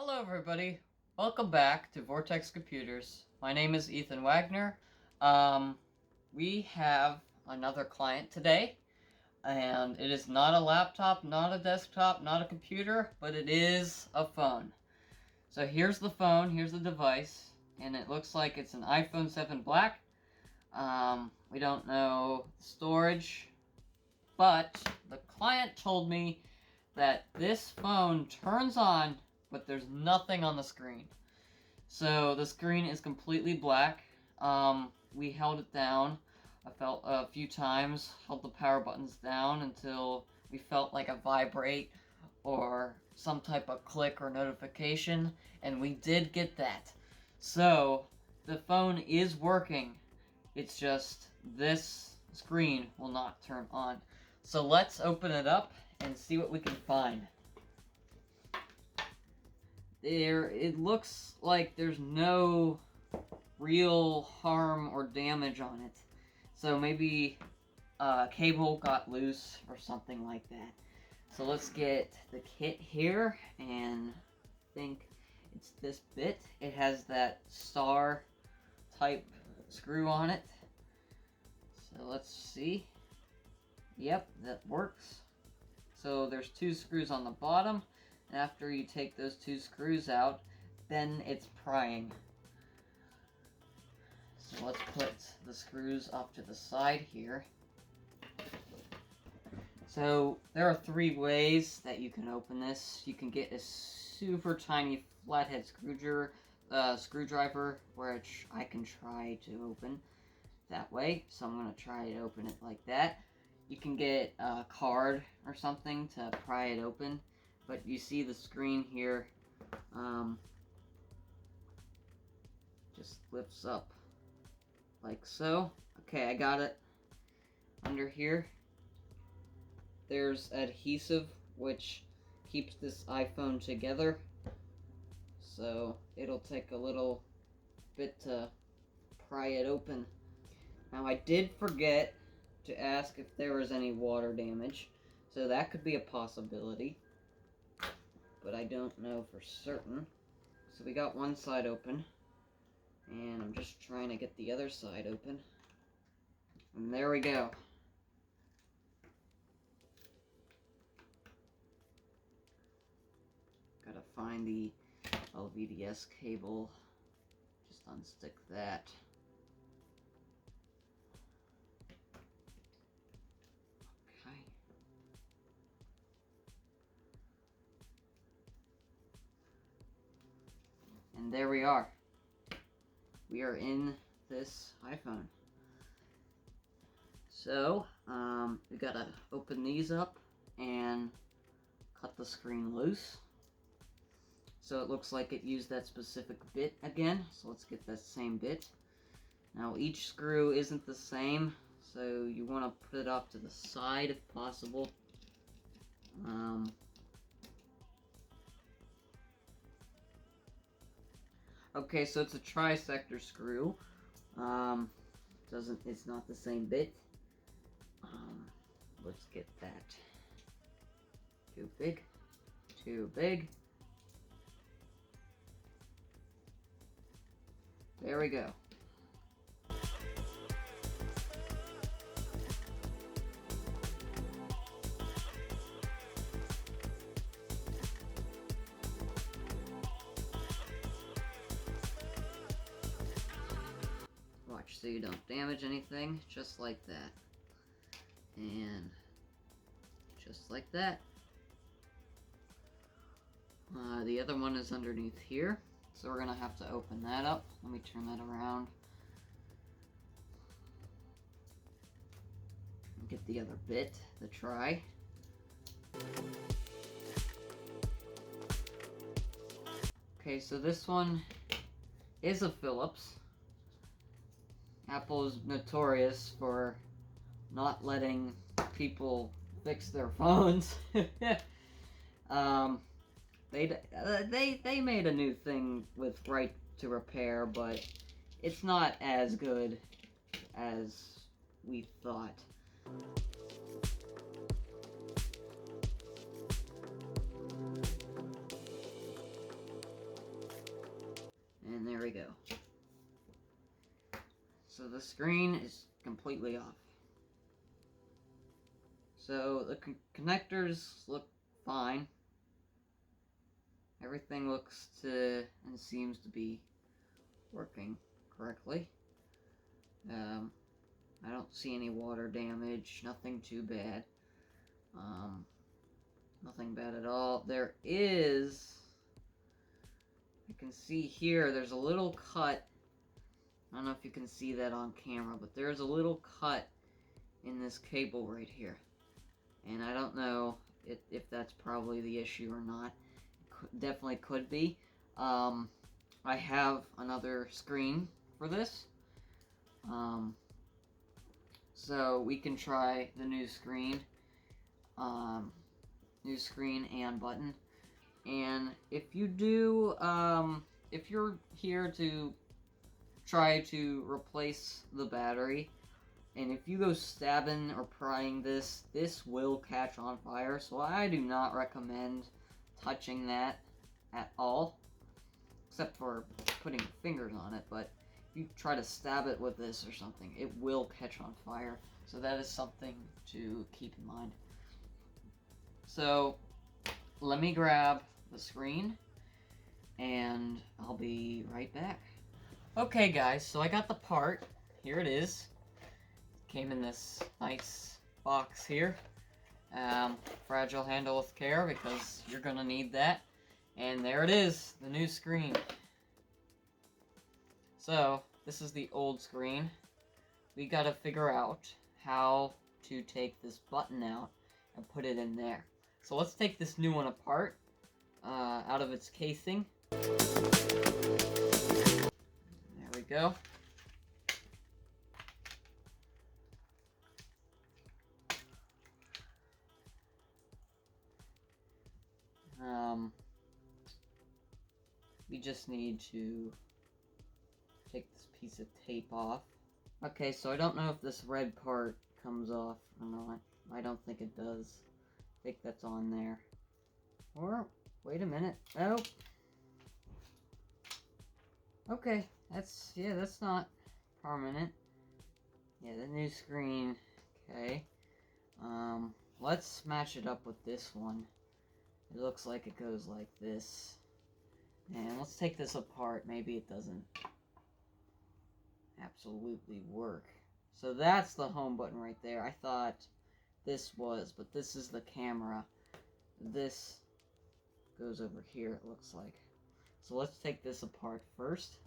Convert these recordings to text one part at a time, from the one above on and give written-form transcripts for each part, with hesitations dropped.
Hello everybody, welcome back to Vortex Computers. My name is Ethan Wagner. We have another client today, and it is not a laptop, not a desktop, not a computer, but it is a phone. So here's the phone, here's the device, and it looks like it's an iPhone 7 Black. We don't know the storage, but the client told me that this phone turns on, but there's nothing on the screen. So the screen is completely black. We held it down a few times, held the power buttons down until we felt like a vibrate or some type of click or notification, and we did get that. So the phone is working. It's just this screen will not turn on. So let's open it up and see what we can find. It looks like there's no real harm or damage on it. So maybe a cable got loose or something like that. So let's get the kit here, and I think it's this bit. It has that star type screw on it. So let's see. Yep, that works. So there's two screws on the bottom, and after you take those two screws out, then it's prying. So let's put the screws up to the side here. So there are three ways that you can open this. You can get a super tiny flathead screwdriver, which I can try to open that way. So I'm going to try to open it like that. You can get a card or something to pry it open, but you see the screen here just lifts up like so. Okay, I got it. Under here, there's adhesive which keeps this iPhone together, so it'll take a little bit to pry it open. Now I did forget to ask if there was any water damage, so that could be a possibility, but I don't know for certain. So we got one side open, and I'm just trying to get the other side open, and there we go. Gotta find the LVDS cable, just unstick that. Okay. And there we are. We are in this iPhone. So, we gotta open these up and cut the screen loose. So it looks like it used that specific bit again. So let's get that same bit. Now each screw isn't the same, so you want to put it off to the side if possible. Okay, so it's a tri-sector screw. It's not the same bit. Let's get that. Too big. Too big. There we go. Watch so you don't damage anything, just like that. And just like that. The other one is underneath here, so we're gonna have to open that up. Let me turn that around. And get the other bit, the try. Okay, so this one is a Phillips. Apple is notorious for not letting people fix their phones. They made a new thing with right to repair, but it's not as good as we thought. we go. So the screen is completely off. So the connectors look fine. Everything looks to and seems to be working correctly. I don't see any water damage, nothing too bad. Nothing bad at all. There is, I can see here, there's a little cut. I don't know if you can see that on camera, but there's a little cut in this cable right here. And I don't know if that's probably the issue or not. It definitely could be. I have another screen for this. So we can try the new screen. New screen and button. And if you do, if you're here to try to replace the battery, and if you go stabbing or prying this will catch on fire. So I do not recommend touching that at all, except for putting your fingers on it. But if you try to stab it with this or something, it will catch on fire. So that is something to keep in mind. So let me grab the screen and I'll be right back. Okay guys, so I got the part. Here it is. Came in this nice box here. Fragile handle with care, because you're gonna need that. And there it is, the new screen. So this is the old screen. We gotta figure out how to take this button out and put it in there. So let's take this new one apart, out of its casing. There we go. We just need to take this piece of tape off. Okay, so I don't know if this red part comes off or not. I don't think it does. I think that's on there. Or, wait a minute. Oh. Okay, that's not permanent. Yeah, the new screen. Okay. Let's match it up with this one. It looks like it goes like this. And let's take this apart. Maybe it doesn't absolutely work. So that's the home button right there. I thought this was, but this is the camera. This goes over here, it looks like. So let's take this apart first.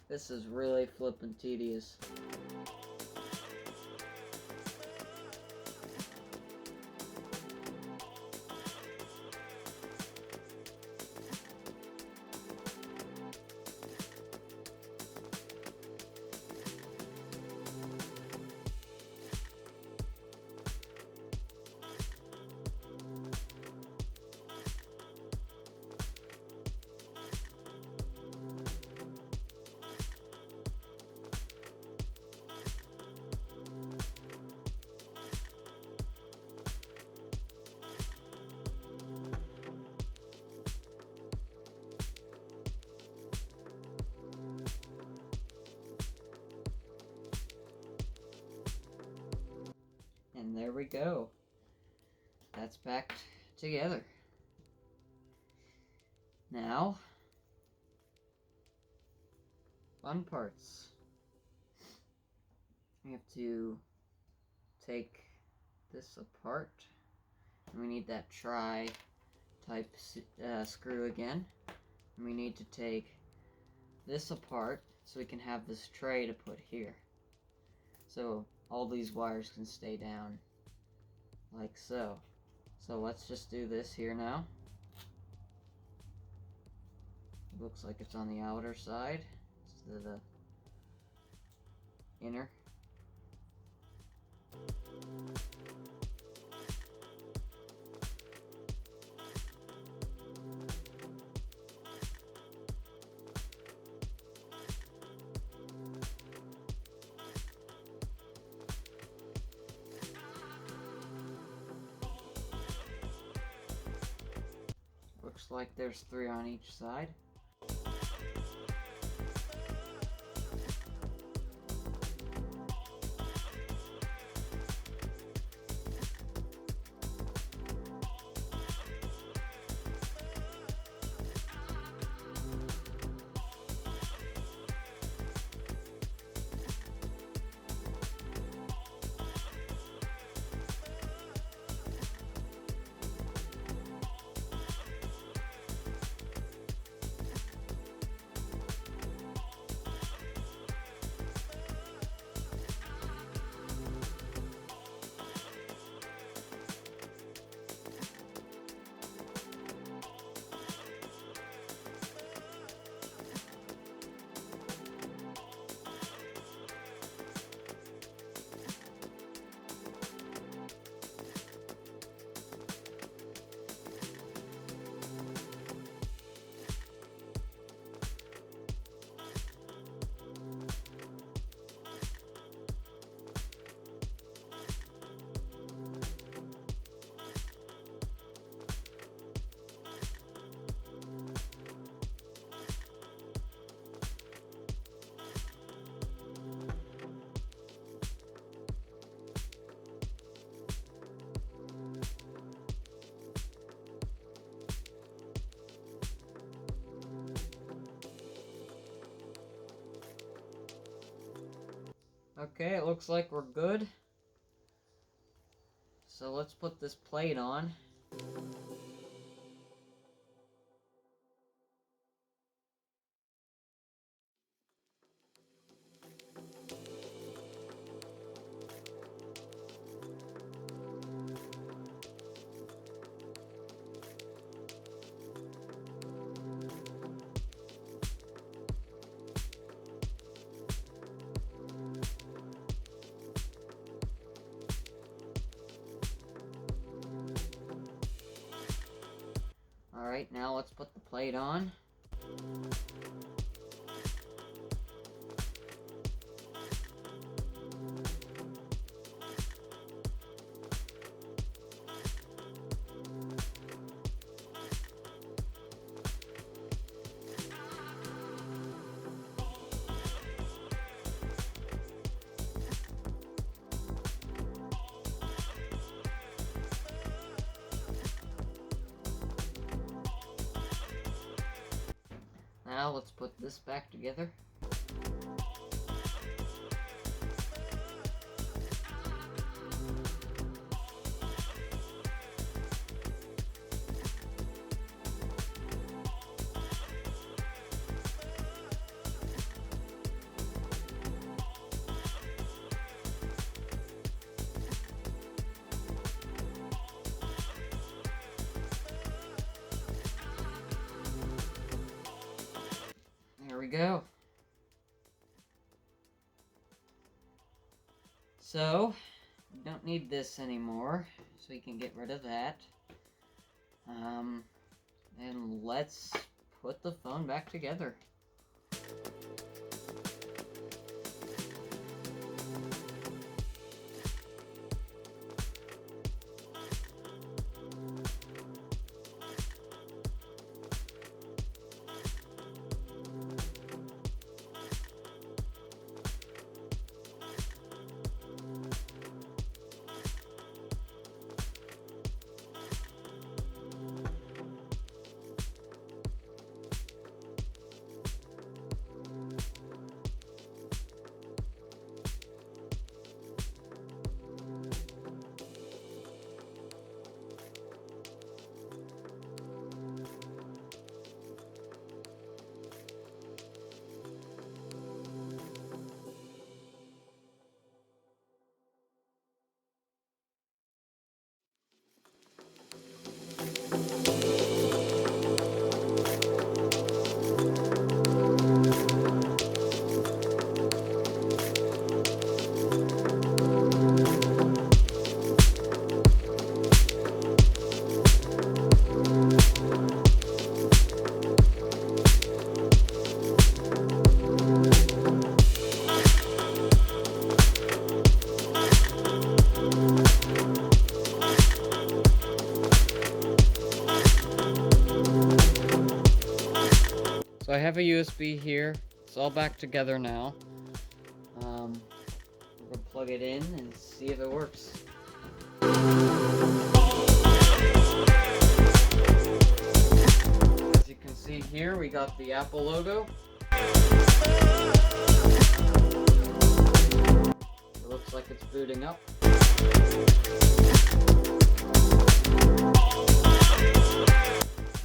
This is really flippin' tedious. we go. That's back together. Now, fun parts. We have to take this apart. We need that tri-type screw again. And we need to take this apart so we can have this tray to put here. So all these wires can stay down like so. So let's just do this here now. It looks like it's on the outer side instead of the inner. Looks like there's 3 on each side. Okay, it looks like we're good. So let's put this plate on. Alright, now let's put the plate on. Now let's put this back together. There we go. So, we don't need this anymore, so we can get rid of that. And let's put the phone back together. So I have a USB here. It's all back together now. We're gonna plug it in and see if it works. As you can see here, we got the Apple logo. It looks like it's booting up.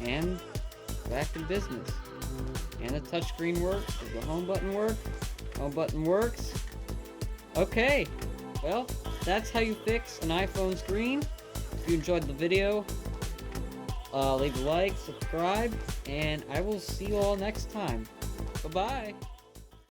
And back in business. And the touchscreen works. Does the home button work? Home button works. Okay, well, that's how you fix an iPhone screen. If you enjoyed the video, leave a like, subscribe, and I will see you all next time. Bye-bye.